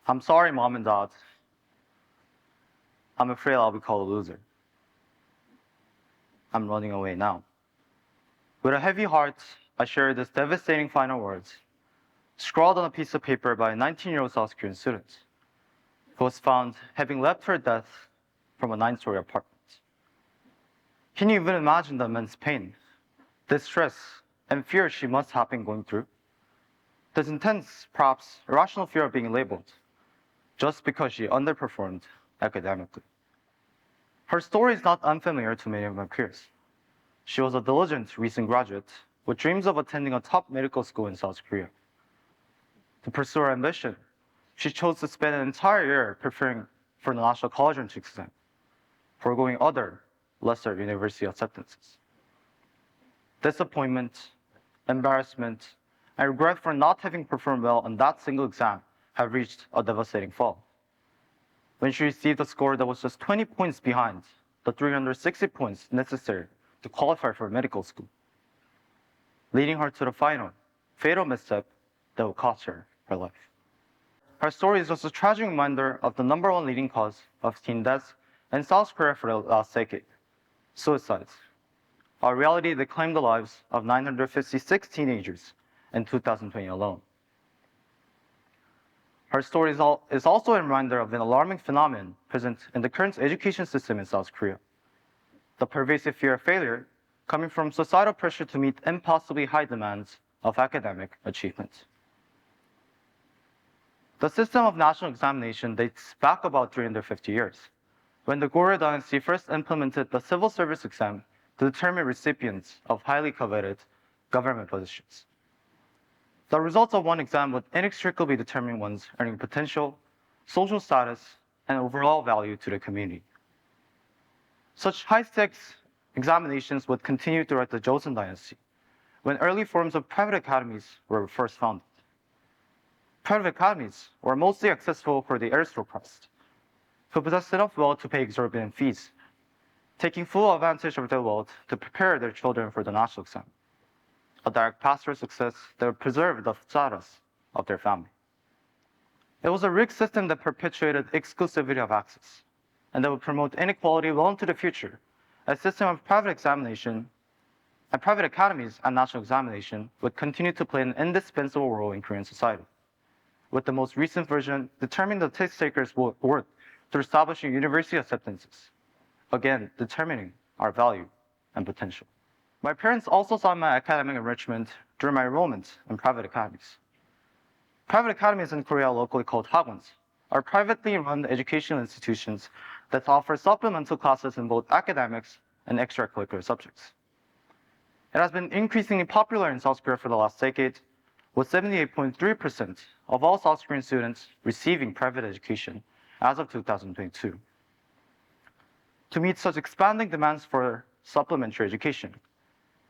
I'm sorry, Mom and Dad. I'm afraid I'll be called a loser. I'm running away now. With a heavy heart, I shared these devastating final words, scrawled on a piece of paper by a 19-year-old South Korean student who was found having left her death from a 9-story apartment. Can you even imagine the immense pain, distress, and fear she must have been going through? This intense, perhaps irrational fear of being labeled just because she underperformed academically. Her story is not unfamiliar to many of my peers. She was a diligent recent graduate with dreams of attending a top medical school in South Korea. To pursue her ambition, she chose to spend an entire year preparing for the National College Entrance exam, foregoing other, lesser university acceptances. Disappointment, embarrassment, and regret for not having performed well on that single exam have reached a devastating fall. When she received a score that was just 20 points behind the 360 points necessary to qualify for medical school, leading her to the final, fatal misstep that would cost her her life. Her story is just a tragic reminder of the #1 leading cause of teen deaths in South Korea for the last decade, suicides, a reality that claimed the lives of 956 teenagers in 2020 alone. Her story is also a reminder of an alarming phenomenon present in the current education system in South Korea. The pervasive fear of failure coming from societal pressure to meet impossibly high demands of academic achievement. The system of national examination dates back about 350 years, when the Goryeo dynasty first implemented the civil service exam to determine recipients of highly coveted government positions. The results of one exam would inextricably determine one's earning potential, social status, and overall value to the community. Such high-stakes examinations would continue throughout the Joseon dynasty, when early forms of private academies were first founded. Private academies were mostly accessible for the aristocrats, who possessed enough wealth to pay exorbitant fees, taking full advantage of their wealth to prepare their children for the national exam, a direct path to success that would preserve the status of their family. It was a rigged system that perpetuated exclusivity of access, and that would promote inequality well into the future. A system of private examination and private academies and national examination would continue to play an indispensable role in Korean society, with the most recent version determining the test takers' worth through establishing university acceptances, again determining our value and potential. My parents also saw my academic enrichment during my enrollment in private academies. Private academies in Korea, locally called hagwons, are privately run educational institutions that offer supplemental classes in both academics and extracurricular subjects. It has been increasingly popular in South Korea for the last decade, with 78.3% of all South Korean students receiving private education as of 2022. To meet such expanding demands for supplementary education,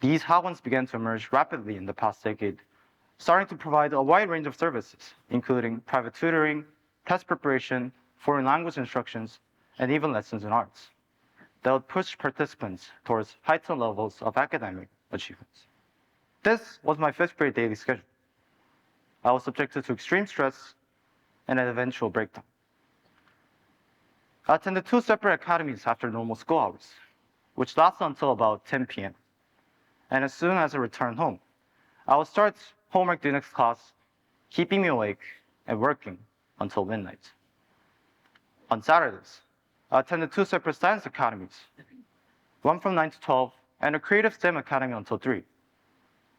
these hagwons began to emerge rapidly in the past decade, starting to provide a wide range of services, including private tutoring, test preparation, foreign language instructions, and even lessons in arts that would push participants towards heightened levels of academic achievements. This was my 5th grade daily schedule. I was subjected to extreme stress and an eventual breakdown. I attended 2 separate academies after normal school hours, which lasted until about 10 p.m. And as soon as I returned home, I would start homework the next class, keeping me awake and working until midnight. On Saturdays, I attended 2 separate science academies, one from 9 to 12 and a creative STEM academy until 3.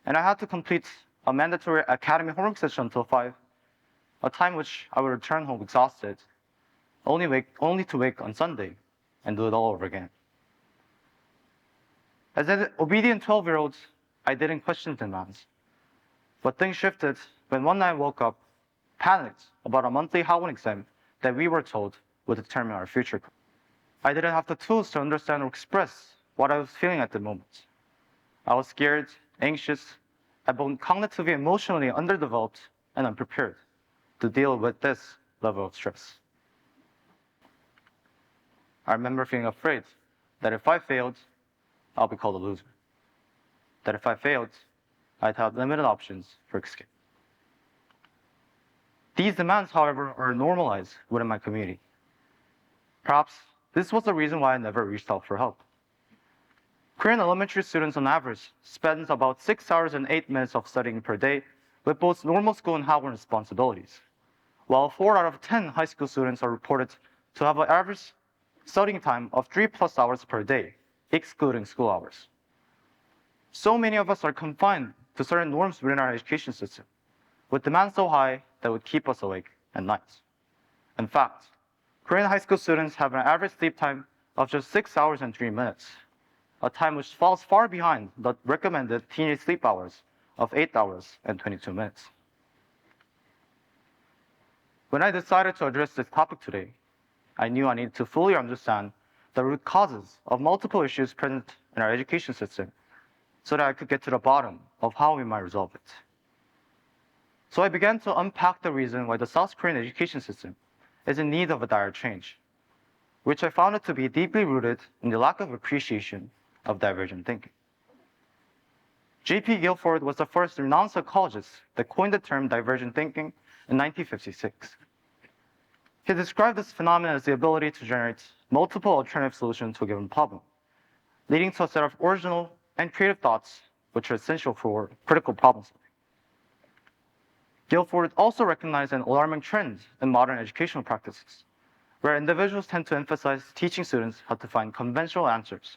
And I had to complete a mandatory academy homework session until 5, a time which I would return home exhausted, only to wake on Sunday and do it all over again. As an obedient 12-year-old, I didn't question demands. But things shifted when one night I woke up, panicked about a monthly hagwon exam that we were told would determine our future. I didn't have the tools to understand or express what I was feeling at the moment. I was scared, anxious, and both cognitively and emotionally underdeveloped and unprepared to deal with this level of stress. I remember feeling afraid that if I failed, I'll be called a loser. That if I failed, I'd have limited options for escape. These demands, however, are normalized within my community. Perhaps this was the reason why I never reached out for help. Korean elementary students on average spend about 6 hours and 8 minutes of studying per day with both normal school and hagwon responsibilities, while 4 out of 10 high school students are reported to have an average studying time of 3+ hours per day, excluding school hours. So many of us are confined to certain norms within our education system, with demands so high that would keep us awake at night. In fact, Korean high school students have an average sleep time of just 6 hours and 3 minutes, a time which falls far behind the recommended teenage sleep hours of 8 hours and 22 minutes. When I decided to address this topic today, I knew I needed to fully understand the root causes of multiple issues present in our education system so that I could get to the bottom of how we might resolve it. So I began to unpack the reason why the South Korean education system is in need of a dire change, which I found it to be deeply rooted in the lack of appreciation of divergent thinking. J.P. Guilford was the first renowned psychologist that coined the term divergent thinking in 1956. He described this phenomenon as the ability to generate multiple alternative solutions to a given problem, leading to a set of original and creative thoughts which are essential for critical problem solving. Guilford also recognized an alarming trend in modern educational practices, where individuals tend to emphasize teaching students how to find conventional answers,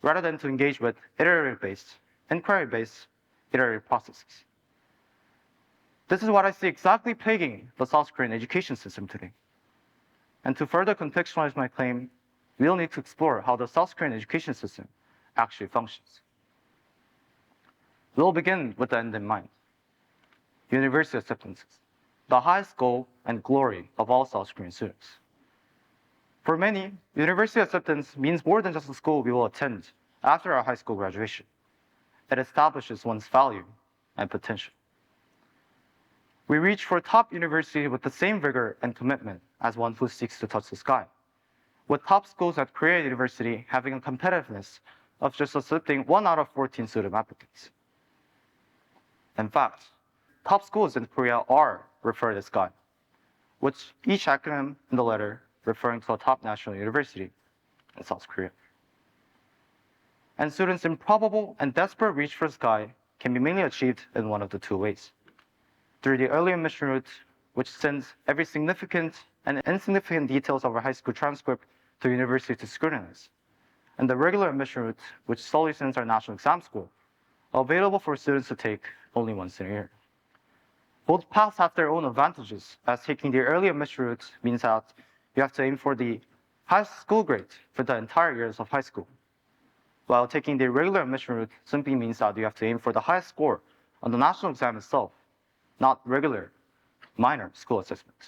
rather than to engage with iterative-based, inquiry-based, iterative processes. This is what I see exactly plaguing the South Korean education system today. And to further contextualize my claim, we'll need to explore how the South Korean education system actually functions. We'll begin with the end in mind. University acceptances, the highest goal and glory of all South Korean students. For many, university acceptance means more than just the school we will attend after our high school graduation. It establishes one's value and potential. We reach for top university with the same vigor and commitment as one who seeks to touch the sky, with top schools at Korea University having a competitiveness of just accepting 1 out of 14 student applicants. In fact, top schools in Korea are referred as SKY, with each acronym in the letter referring to a top national university in South Korea. And students' improbable and desperate reach for SKY can be mainly achieved in one of the two ways: through the early admission route, which sends every significant and insignificant details of our high school transcript to university to scrutinize, and the regular admission route, which solely sends our national exam score, available for students to take only once in a year. Both paths have their own advantages, as taking the early admission route means that you have to aim for the highest school grade for the entire years of high school, while taking the regular admission route simply means that you have to aim for the highest score on the national exam itself, not regular, minor school assessment.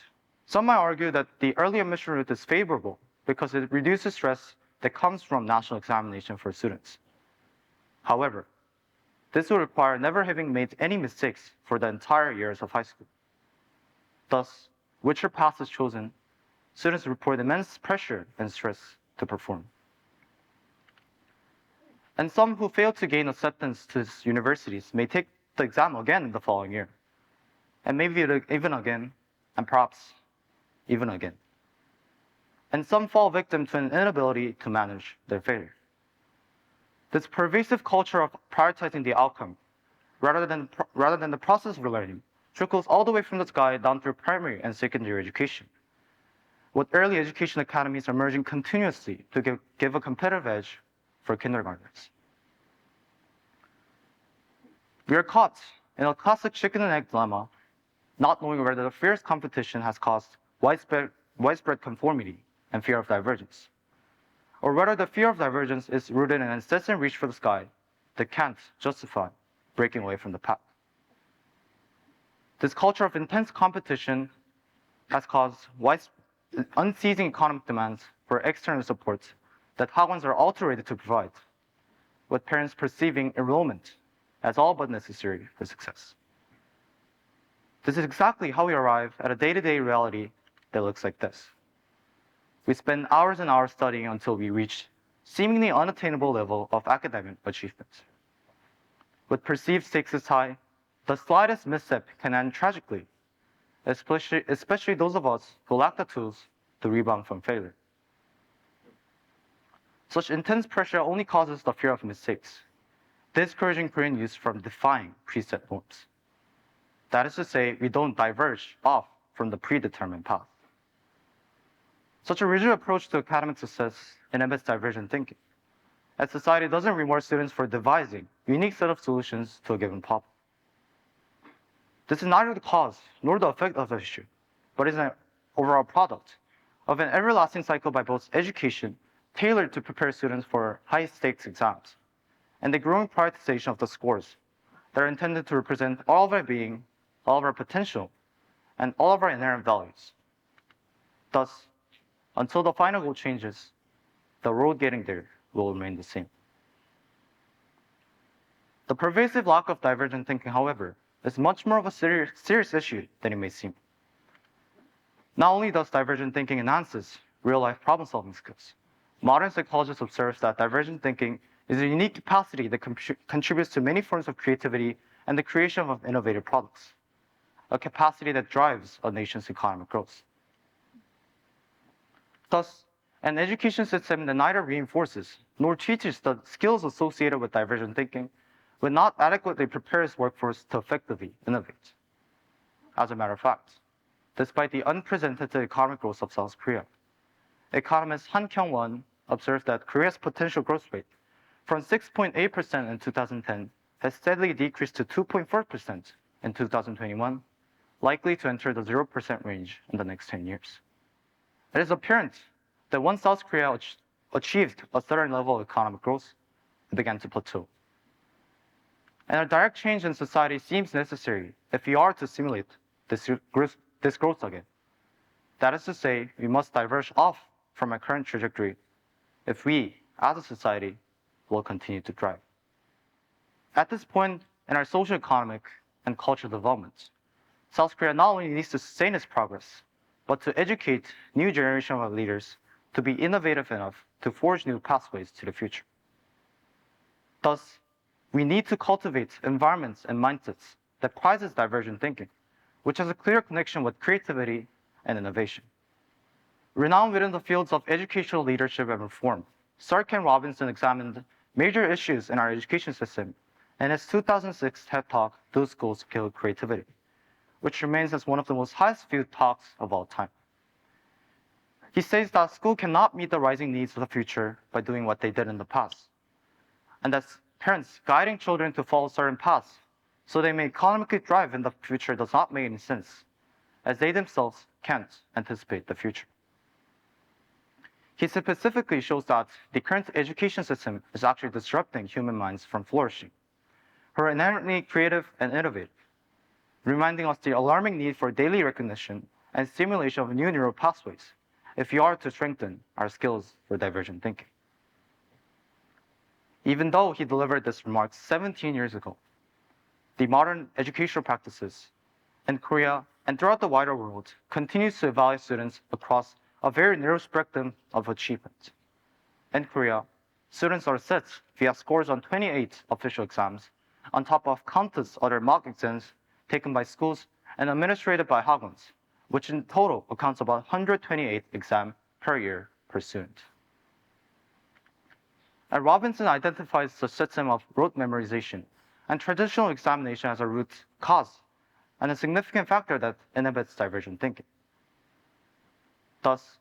Some might argue that the early admission route is favorable because it reduces stress that comes from national examination for students. However, this will require never having made any mistakes for the entire years of high school. Thus, whichever path is chosen, students report immense pressure and stress to perform. And some who fail to gain acceptance to universities may take the exam again in the following year, and maybe even again, and perhaps even again. And some fall victim to an inability to manage their failure. This pervasive culture of prioritizing the outcome rather than the process of learning trickles all the way from the sky down through primary and secondary education, with early education academies emerging continuously to give a competitive edge for kindergartners. We are caught in a classic chicken and egg dilemma, not knowing whether the fierce competition has caused widespread conformity and fear of divergence, or whether the fear of divergence is rooted in an incessant reach for the sky that can't justify breaking away from the path. This culture of intense competition has caused unceasing economic demands for external support that hagwons are also ready to provide, with parents perceiving enrollment as all but necessary for success. This is exactly how we arrive at a day-to-day reality that looks like this. We spend hours and hours studying until we reach seemingly unattainable level of academic achievement. With perceived stakes as high, the slightest misstep can end tragically, especially those of us who lack the tools to rebound from failure. Such intense pressure only causes the fear of mistakes, discouraging Korean youth from defying preset norms. That is to say, we don't diverge off from the predetermined path. Such a rigid approach to academic success inhibits divergent thinking, as society doesn't reward students for devising a unique set of solutions to a given problem. This is neither the cause nor the effect of the issue, but is an overall product of an everlasting cycle by both education, tailored to prepare students for high-stakes exams, and the growing prioritization of the scores that are intended to represent all of our being, all of our potential, and all of our inherent values. Thus, until the final goal changes, the road getting there will remain the same. The pervasive lack of divergent thinking, however, is much more of a serious issue than it may seem. Not only does divergent thinking enhances real-life problem-solving skills, modern psychologists observe that divergent thinking is a unique capacity that contributes to many forms of creativity and the creation of innovative products, a capacity that drives a nation's economic growth. Thus, an education system that neither reinforces nor teaches the skills associated with divergent thinking will not adequately prepare its workforce to effectively innovate. As a matter of fact, despite the unprecedented economic growth of South Korea, economist Han Kyung-won observed that Korea's potential growth rate from 6.8% in 2010 has steadily decreased to 2.4% in 2021, likely to enter the 0% range in the next 10 years. It is apparent that once South Korea achieved a certain level of economic growth, it began to plateau. And a direct change in society seems necessary if we are to simulate this growth again. That is to say, we must diverge off from our current trajectory if we, as a society, will continue to thrive. At this point in our socio-economic and cultural development, South Korea not only needs to sustain its progress, but to educate new generation of leaders to be innovative enough to forge new pathways to the future. Thus, we need to cultivate environments and mindsets that prizes divergent thinking, which has a clear connection with creativity and innovation. Renowned within the fields of educational leadership and reform, Stark and Robinson examined major issues in our education system in his 2006 TED Talk, "Do Schools Kill Creativity?" which remains as one of the most highest viewed talks of all time. He says that school cannot meet the rising needs of the future by doing what they did in the past, and that parents guiding children to follow certain paths so they may economically thrive in the future does not make any sense, as they themselves can't anticipate the future. He specifically shows that the current education system is actually disrupting human minds from flourishing, who are inherently creative and innovative, reminding us the alarming need for daily recognition and stimulation of new neural pathways if we are to strengthen our skills for divergent thinking. Even though he delivered this remark 17 years ago, the modern educational practices in Korea and throughout the wider world continues to evaluate students across a very narrow spectrum of achievement. In Korea, students are set via scores on 28 official exams, on top of countless other mock exams taken by schools and administrated by hagwons, which in total accounts about 128 exams per year per student. And Robinson identifies the system of rote memorization and traditional examination as a root cause and a significant factor that inhibits divergent thinking. Thus,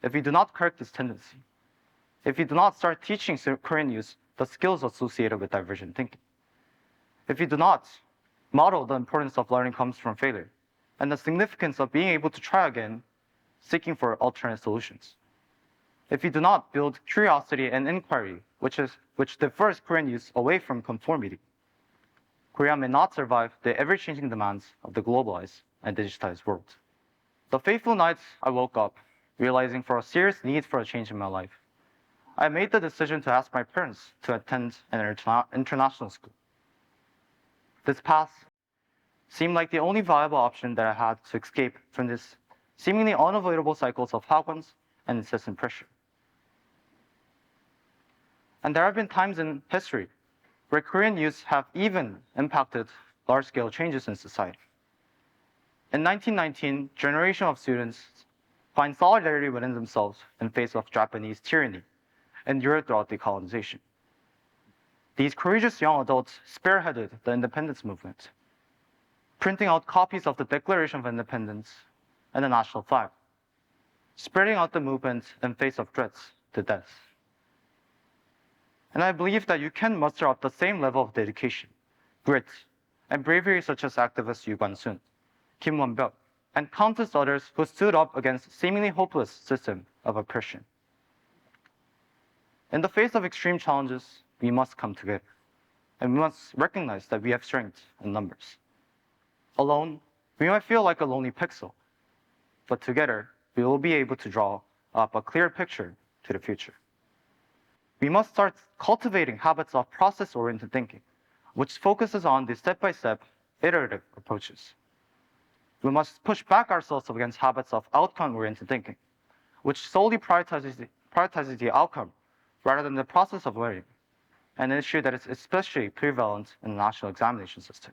if we do not correct this tendency, if we do not start teaching Korean youth the skills associated with divergent thinking, if we do not model the importance of learning comes from failure and the significance of being able to try again, seeking for alternate solutions, if we do not build curiosity and inquiry, which differs Korean youth away from conformity, Korea may not survive the ever-changing demands of the globalized and digitized world. The fateful nights I woke up, realizing for a serious need for a change in my life, I made the decision to ask my parents to attend an international school. This path seemed like the only viable option that I had to escape from this seemingly unavoidable cycles of hagwons and incessant pressure. And there have been times in history where Korean youth have even impacted large-scale changes in society. In 1919, generation of students find solidarity within themselves in face of Japanese tyranny endured throughout decolonization. These courageous young adults spearheaded the independence movement, printing out copies of the Declaration of Independence and the national flag, spreading out the movement in face of threats to death. And I believe that you can muster up the same level of dedication, grit, and bravery such as activists Yu Kwan-soon, Kim Won-byuk, and countless others who stood up against a seemingly hopeless system of oppression. In the face of extreme challenges, we must come together, and we must recognize that we have strength in numbers. Alone, we might feel like a lonely pixel, but together, we will be able to draw up a clear picture to the future. We must start cultivating habits of process-oriented thinking, which focuses on the step-by-step, iterative approaches. We must push back ourselves against habits of outcome-oriented thinking, which solely prioritizes the outcome rather than the process of learning, an issue that is especially prevalent in the national examination system.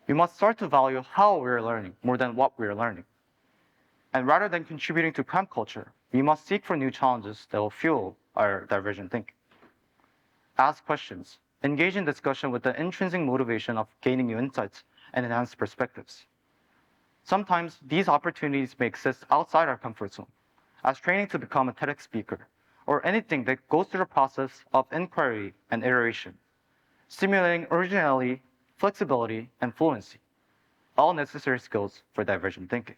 We must start to value how we are learning more than what we are learning. And rather than contributing to cramp culture, we must seek for new challenges that will fuel our divergent thinking. Ask questions, engage in discussion with the intrinsic motivation of gaining new insights and enhanced perspectives. Sometimes these opportunities may exist outside our comfort zone, as training to become a TEDx speaker, or anything that goes through the process of inquiry and iteration, stimulating originality, flexibility, and fluency, all necessary skills for divergent thinking.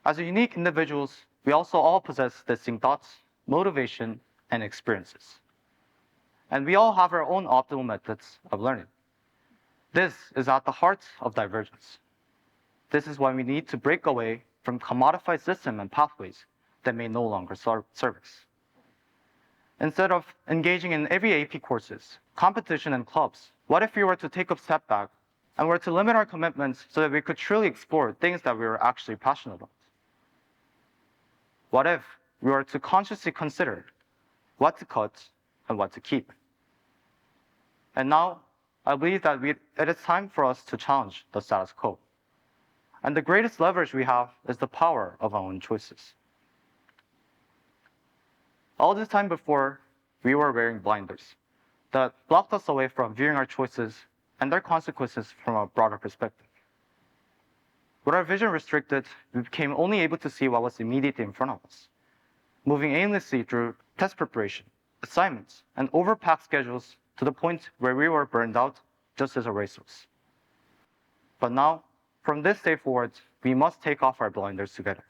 As unique individuals, we also all possess distinct thoughts, motivation, and experiences. And we all have our own optimal methods of learning. This is at the heart of divergence. This is why we need to break away from commodified systems and pathways that may no longer serve us. Instead of engaging in every AP courses, competition, and clubs, what if we were to take a step back and were to limit our commitments so that we could truly explore things that we were actually passionate about? What if we were to consciously consider what to cut and what to keep? And now, I believe that it is time for us to challenge the status quo. And the greatest leverage we have is the power of our own choices. All this time before, we were wearing blinders that blocked us away from viewing our choices and their consequences from a broader perspective. With our vision restricted, we became only able to see what was immediately in front of us, moving aimlessly through test preparation, assignments, and overpacked schedules to the point where we were burned out just as a racehorse. But now, from this day forward, we must take off our blinders together.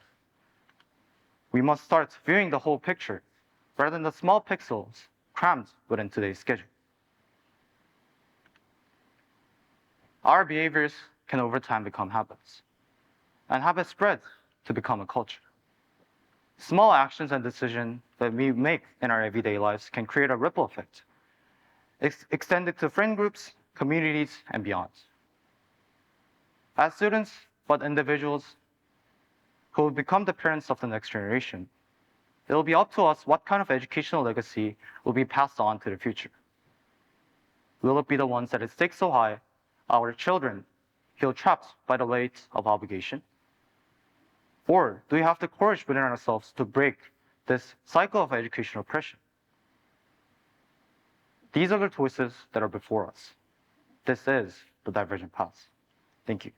We must start viewing the whole picture rather than the small pixels crammed within today's schedule. Our behaviors can over time become habits, and habits spread to become a culture. Small actions and decisions that we make in our everyday lives can create a ripple effect, extended to friend groups, communities, and beyond. As students, but individuals who will become the parents of the next generation, it will be up to us what kind of educational legacy will be passed on to the future. Will it be the ones that at stakes so high, our children feel trapped by the weight of obligation? Or do we have the courage within ourselves to break this cycle of educational oppression? These are the choices that are before us. This is the divergent path. Thank you.